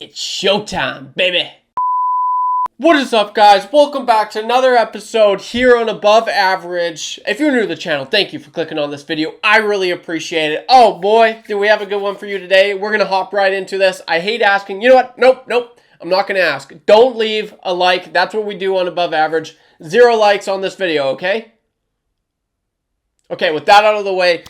It's showtime, baby. What is up, guys? Welcome back to another episode here on Above Average. If you're new to the channel, thank you for clicking on this video. I really appreciate it. Oh boy, do we have a good one for you today. We're going to hop right into this. I hate asking. You know what? Nope. I'm not going to ask. Don't leave a like. That's what we do on Above Average. 0 likes on this video, okay? Okay, with that out of the way,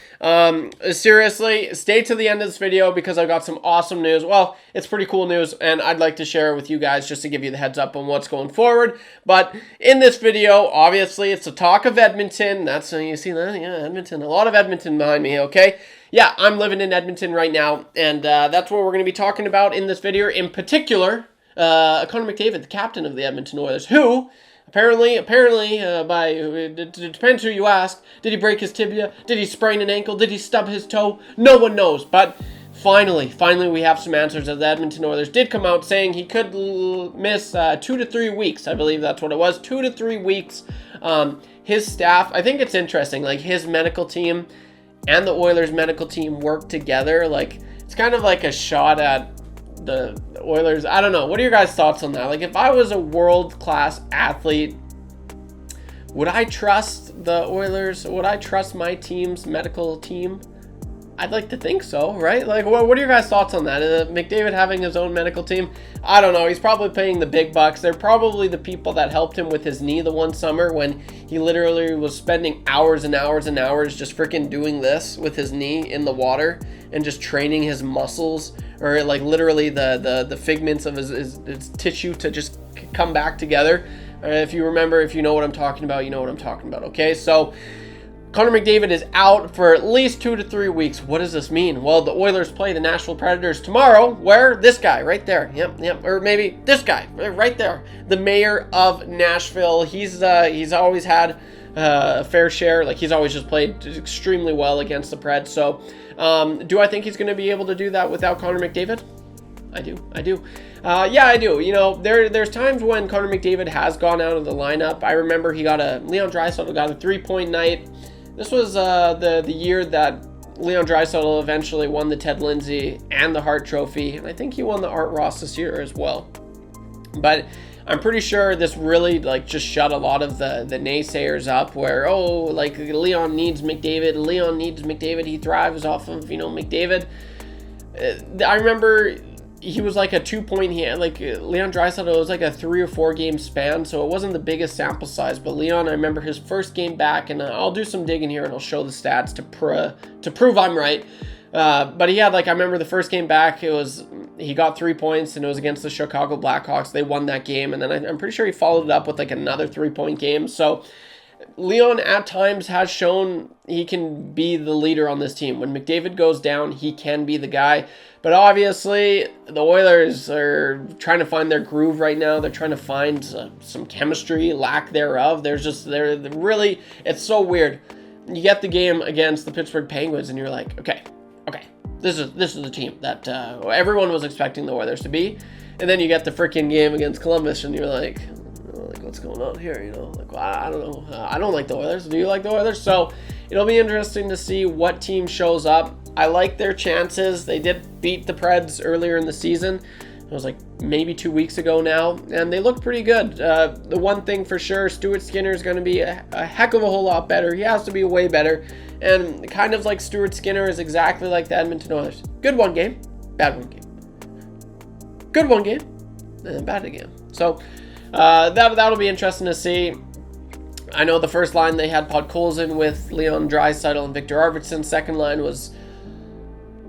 seriously, stay to the end of this video because I've got some awesome news. Well, it's pretty cool news, and I'd like to share it with you guys just to give you the heads up on what's going forward. But in this video, obviously, it's the talk of Edmonton. That's, you see that? Yeah, Edmonton. A lot of Edmonton behind me, okay? Yeah, I'm living in Edmonton right now, and that's what we're going to be talking about in this video. In particular, Connor McDavid, the captain of the Edmonton Oilers, who... Apparently, it depends who you ask. Did he break his tibia? Did he sprain an ankle? Did he stub his toe? No one knows. But finally, we have some answers as the Edmonton Oilers did come out saying he could miss 2 to 3 weeks. I believe that's what it was. 2 to 3 weeks. His staff, I think it's interesting. Like, his medical team and the Oilers medical team work together. Like, it's kind of like a shot at the Oilers. I don't know. What are your guys' thoughts on that? Like, if I was a world-class athlete, would I trust the Oilers? Would I trust my team's medical team? I'd like to think so, right? Like, what are your guys' thoughts on that? McDavid having his own medical team? I don't know. He's probably paying the big bucks. They're probably the people that helped him with his knee the one summer when he literally was spending hours and hours and hours just freaking doing this with his knee in the water and just training his muscles, or like literally the figments of his tissue to just come back together. If you remember, if you know what I'm talking about, you know what I'm talking about, okay? So Connor McDavid is out for at least 2 to 3 weeks. What does this mean? Well, the Oilers play the Nashville Predators tomorrow, where this guy right there, yep, or maybe this guy right there, the mayor of Nashville. He's always had a fair share. Like, he's always just played extremely well against the Preds. So do I think he's going to be able to do that without Connor McDavid? I do. Yeah, I do. You know, there's times when Connor McDavid has gone out of the lineup. I remember Leon Draisaitl got a 3-point night. This was the year that Leon Draisaitl eventually won the Ted Lindsay and the Hart Trophy, and I think he won the Art Ross this year as well. But I'm pretty sure this really just shut a lot of the naysayers up, where Leon needs McDavid, he thrives off of McDavid. I remember he was like a 2-point hand. Like, Leon Draisaitl was like a 3 or 4 game span, so it wasn't the biggest sample size. But Leon, I remember his first game back, and I'll do some digging here and I'll show the stats to prove I'm right. But he had, I remember the first game back, he got 3 points, and it was against the Chicago Blackhawks. They won that game, and then I'm pretty sure he followed it up with another 3-point game. So Leon at times has shown he can be the leader on this team. When McDavid goes down, he can be the guy. But obviously, the Oilers are trying to find their groove right now. They're trying to find some chemistry, lack thereof. They're really, it's so weird. You get the game against the Pittsburgh Penguins, and you're like, okay, this is the team that everyone was expecting the Oilers to be. And then you get the freaking game against Columbus, and you're like, what's going on here? I don't know. I don't like the Oilers. Do you like the Oilers? So it'll be interesting to see what team shows up. I like their chances. They did beat the Preds earlier in the season. It was maybe 2 weeks ago now, and they look pretty good. The one thing for sure, Stuart Skinner is going to be a heck of a whole lot better. He has to be way better. And kind of like Stuart Skinner is exactly like the Edmonton Oilers. Good one game, bad one game. Good one game, and bad again. So that'll be interesting to see. I know the first line they had Podkolzin with Leon Draisaitl and Victor Arvidsson. Second line was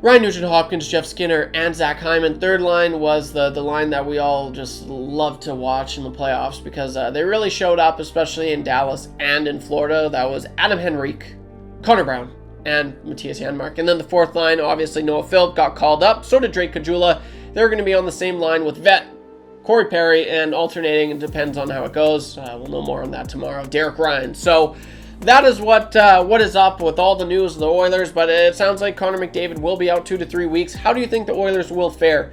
Ryan Nugent-Hopkins, Jeff Skinner, and Zach Hyman. Third line was the line that we all just love to watch in the playoffs because they really showed up, especially in Dallas and in Florida. That was Adam Henrique, Connor Brown, and Matthias Janmark. And then the fourth line, obviously Noah Philp got called up. So did Drake Caggiula. They're going to be on the same line with Vet, Corey Perry, and alternating. It depends on how it goes. We'll know more on that tomorrow. Derek Ryan. So that is what is up with all the news of the Oilers, but it sounds like Connor McDavid will be out 2 to 3 weeks. How do you think the Oilers will fare?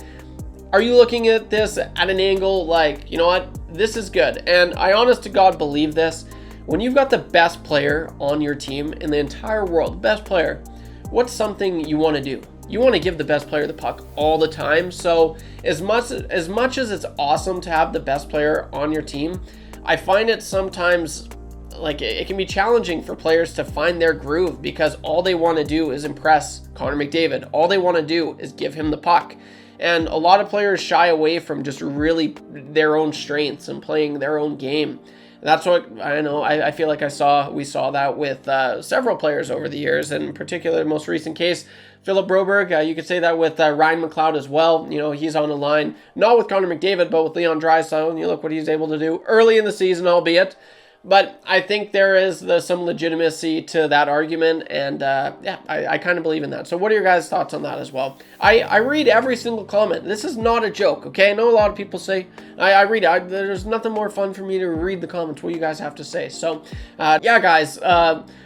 Are you looking at this at an angle you know what, this is good? And I honest to God believe this. When you've got the best player on your team in the entire world, best player, what's something you want to do? you want to give the best player the puck all the time. So as much as it's awesome to have the best player on your team, I find it sometimes like it can be challenging for players to find their groove, because all they want to do is impress Connor McDavid. All they want to do is give him the puck. And a lot of players shy away from just really their own strengths and playing their own game. That's what I know. I feel like we saw that with several players over the years, and in particular, the most recent case, Philip Broberg. You could say that with Ryan McLeod as well. You know, he's on a line, not with Connor McDavid, but with Leon Draisaitl, and you look what he's able to do early in the season, albeit. But I think there is some legitimacy to that argument, and yeah, I kind of believe in that. So what are your guys' thoughts on that as well? I read every single comment. This is not a joke, okay? I know a lot of people say, I read it. There's nothing more fun for me to read the comments, what you guys have to say. So, yeah, guys,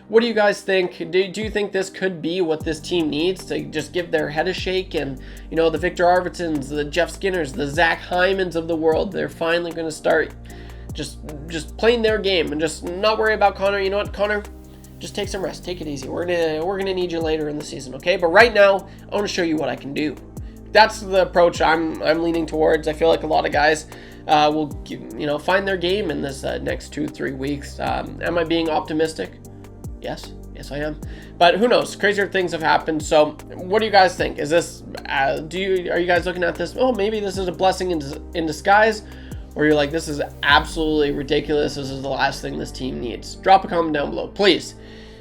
what do you guys think? Do you think this could be what this team needs to just give their head a shake? And, you know, the Victor Arvidssons, the Jeff Skinners, the Zach Hymans of the world, they're finally going to start just playing their game and just not worry about Connor. You know what, Connor? Just take some rest. Take it easy. We're gonna need you later in the season, okay? But right now, I want to show you what I can do. That's the approach I'm leaning towards. I feel like a lot of guys will find their game in this next 2-3 weeks. Am I being optimistic? Yes, I am. But who knows? Crazier things have happened. So, what do you guys think? Is this? Are you guys looking at this? Oh, maybe this is a blessing in disguise. Or you're like, this is absolutely ridiculous. This is the last thing this team needs. Drop a comment down below, please.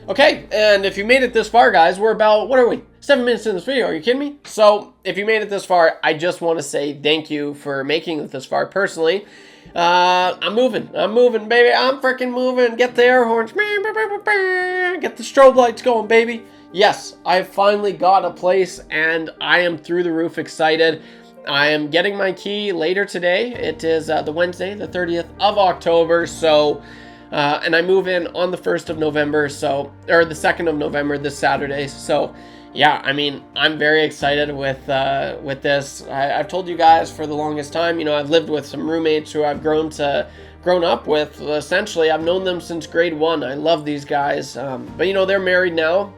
Okay, and if you made it this far, guys, we're about, what are we? 7 minutes in this video, are you kidding me? So, if you made it this far, I just want to say thank you for making it this far. Personally, I'm moving, baby. I'm freaking moving. Get the air horns. Get the strobe lights going, baby. Yes, I finally got a place, and I am through the roof excited. I am getting my key later today. It is the Wednesday, the 30th of October. So, and I move in on the 1st of November. So, or the 2nd of November, this Saturday. So, yeah, I mean, I'm very excited with this. I've told you guys for the longest time, you know, I've lived with some roommates who I've grown up with. Essentially, I've known them since grade 1. I love these guys. But, you know, they're married now.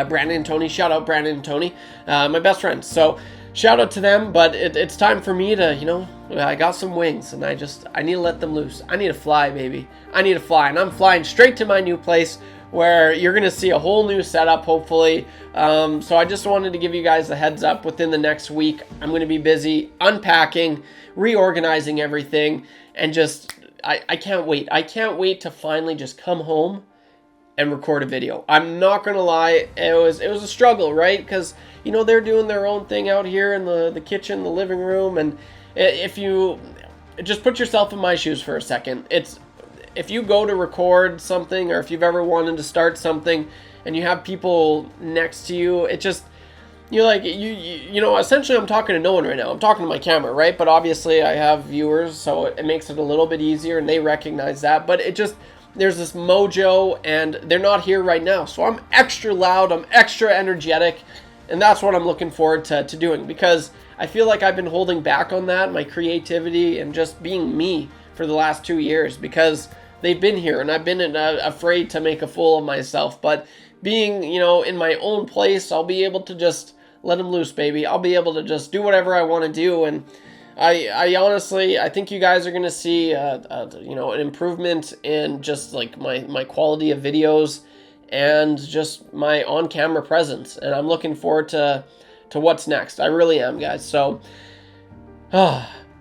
Brandon and Tony, shout out Brandon and Tony, my best friends. So, shout out to them, but it's time for me to, you know, I got some wings, and I need to let them loose. I need to fly, baby. I need to fly, and I'm flying straight to my new place, where you're going to see a whole new setup, hopefully. So I just wanted to give you guys a heads up. Within the next week, I'm going to be busy unpacking, reorganizing everything, and just, I can't wait. I can't wait to finally just come home and record a video. I'm not gonna lie, it was a struggle, right? Because, you know, they're doing their own thing out here in the kitchen, the living room, and if you just put yourself in my shoes for a second, if you go to record something, or if you've ever wanted to start something and you have people next to you, it just, you're like, you know, essentially I'm talking to no one right now. I'm talking to my camera, right? But obviously I have viewers, so it makes it a little bit easier, and they recognize that. But it just, there's this mojo, and they're not here right now. So I'm extra loud, I'm extra energetic, and that's what I'm looking forward to doing, because I feel like I've been holding back on that, my creativity, and just being me for the last 2 years, because they've been here, and I've been afraid to make a fool of myself. But being, you know, in my own place, I'll be able to just let them loose, baby. I'll be able to just do whatever I want to do, and I honestly, I think you guys are going to see, you know, an improvement in just like my quality of videos and just my on-camera presence. And I'm looking forward to what's next. I really am, guys. So,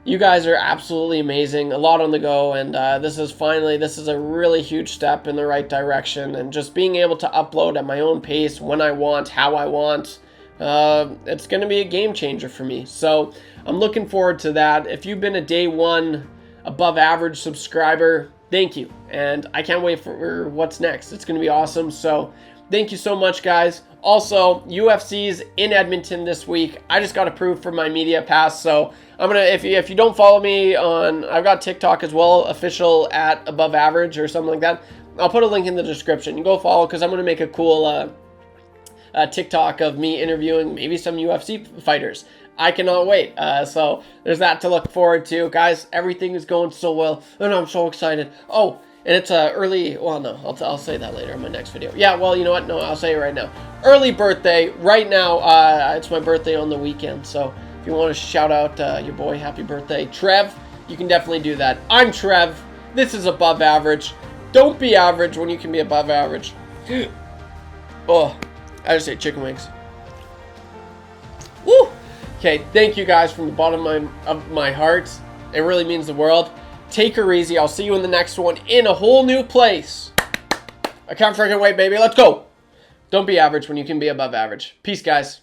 you guys are absolutely amazing. A lot on the go. And this is a really huge step in the right direction. And just being able to upload at my own pace, when I want, how I want, it's going to be a game changer for me. So I'm looking forward to that. If you've been a day one above average subscriber, thank you. And I can't wait for what's next. It's going to be awesome. So thank you so much, guys. Also, UFC's in Edmonton this week. I just got approved for my media pass. So I'm going to, if you don't follow me on, I've got TikTok as well, official at above average or something like that. I'll put a link in the description. You go follow, because I'm going to make a cool, TikTok of me interviewing maybe some UFC fighters. I cannot wait. So there's that to look forward to. Guys, everything is going so well, and I'm so excited. Oh, And it's early, well, no, I'll say that later in my next video. Yeah, well, you know what? No, I'll say it right now. Early birthday. Right now, it's my birthday on the weekend. So if you want to shout out your boy, happy birthday, Trev, you can definitely do that. I'm Trev. This is Above Average. Don't be average when you can be above average. Oh, I just ate chicken wings. Woo! Okay, thank you guys from the bottom of my heart. It really means the world. Take her easy. I'll see you in the next one in a whole new place. I can't freaking wait, baby. Let's go. Don't be average when you can be above average. Peace, guys.